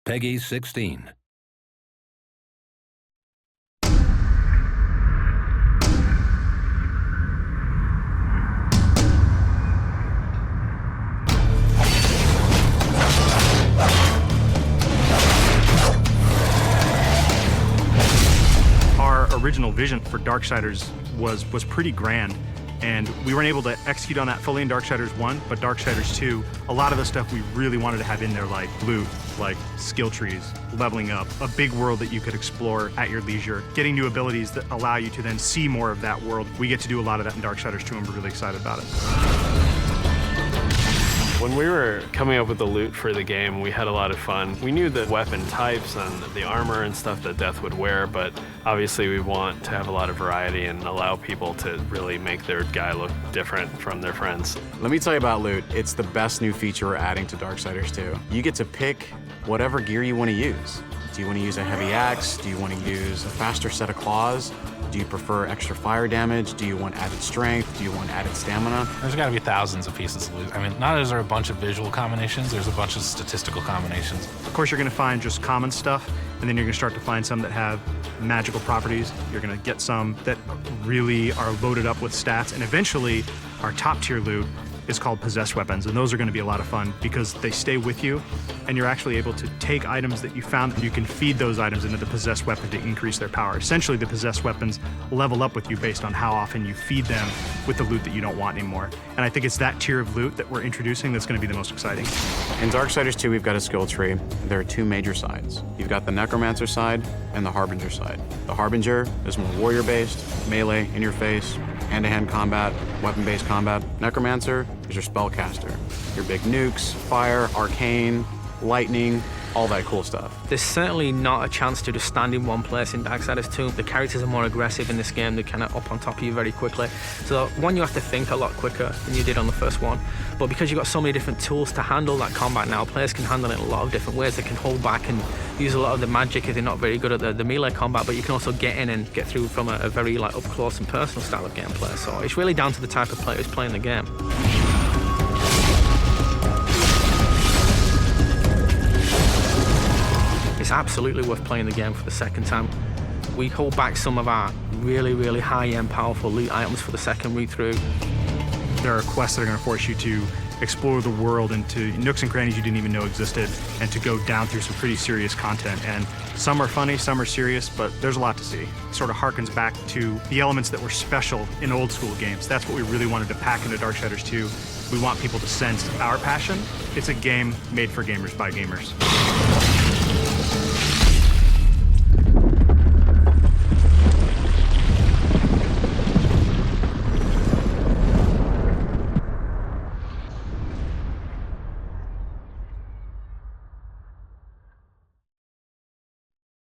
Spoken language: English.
Peggy 16. Our original vision for Darksiders was pretty grand, and we weren't able to execute on that fully in Darksiders 1, but Darksiders 2, a lot of the stuff we really wanted to have in there, like loot, like skill trees, leveling up, a big world that you could explore at your leisure, getting new abilities that allow you to then see more of that world. We get to do a lot of that in Darksiders 2, and we're really excited about it. When we were coming up with the loot for the game, we had a lot of fun. We knew the weapon types and the armor and stuff that Death would wear, but obviously we want to have a lot of variety and allow people to really make their guy look different from their friends. Let me tell you about loot. It's the best new feature we're adding to Darksiders 2. You get to pick whatever gear you want to use. Do you want to use a heavy axe? Do you want to use a faster set of claws? Do you prefer extra fire damage? Do you want added strength? Do you want added stamina? There's got to be thousands of pieces of loot. I mean, not only is there a bunch of visual combinations, there's a bunch of statistical combinations. Of course, you're going to find just common stuff, and then you're going to start to find some that have magical properties. You're going to get some that really are loaded up with stats, and eventually, our top tier loot is called possessed weapons, and those are going to be a lot of fun because they stay with you, and you're actually able to take items that you found, and you can feed those items into the possessed weapon to increase their power. Essentially, the possessed weapons level up with you based on how often you feed them with the loot that you don't want anymore. And I think it's that tier of loot that we're introducing that's going to be the most exciting. In Darksiders 2, we've got a skill tree. There are two major sides. You've got the Necromancer side and the Harbinger side. The Harbinger is more warrior-based, melee, in-your-face, hand-to-hand combat, weapon-based combat. Necromancer is your spellcaster. Your big nukes, fire, arcane, lightning, all that cool stuff. There's certainly not a chance to just stand in one place in Darksiders 2. The characters are more aggressive in this game. They're kind of up on top of you very quickly. So one, you have to think a lot quicker than you did on the first one. But because you've got so many different tools to handle that combat now, players can handle it in a lot of different ways. They can hold back and use a lot of the magic if they're not very good at the melee combat, but you can also get in and get through from a very up close and personal style of gameplay. So it's really down to the type of player who's playing the game. It's absolutely worth playing the game for the second time. We hold back some of our really high-end, powerful loot items for the second read-through. There are quests that are going to force you to explore the world into nooks and crannies you didn't even know existed, and to go down through some pretty serious content. And some are funny, some are serious, but there's a lot to see. It sort of harkens back to the elements that were special in old school games. That's what we really wanted to pack into Darksiders 2. We want people to sense our passion. It's a game made for gamers by gamers.